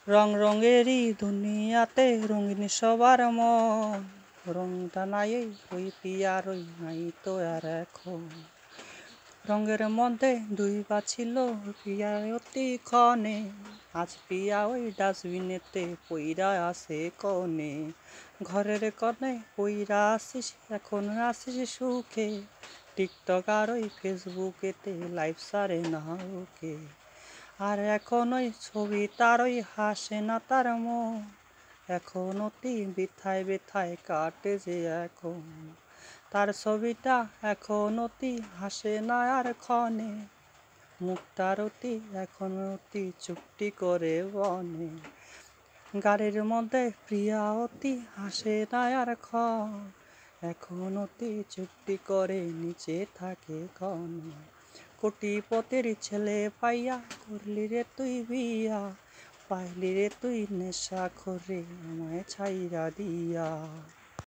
রং রঙেরই দুনিয়াতে রঙিন সবার মন, রংটা নাই ওই পিয়ার ওই নাই তো আর এখন। রঙের মধ্যে দুই ছিল পিয়া অতি ক্ষণে, আজ পিয়া ওই ডাস্টবিনেতে পইরা আছে কনে। ঘরের কনে পইরা আসিস এখন আসিস সুখে, টিকটক আর ওই ফেসবুকেতে লাইভ সারে না ওকে। আর এখন ওই ছবি তার ওই হাসে না তার মন, এখন অতি ব্যথায় ব্যথায় কাটে যে এখন। তার ছবিটা এখন অতি হাসে না আর ক্ষণে, মুখটার অতি এখন অতি চুপটি করে বনে। গাড়ির মধ্যে প্রিয়া অতি হাসে না আর ক্ষণ, এখন অতি চুপটি করে নিচে থাকে ক্ষণে। কোটিপতির ছেলে পাইয়া করলি রে তুই বিয়া, পাইলি রে তুই নেশা করে আমায় ছাইরা দিয়া।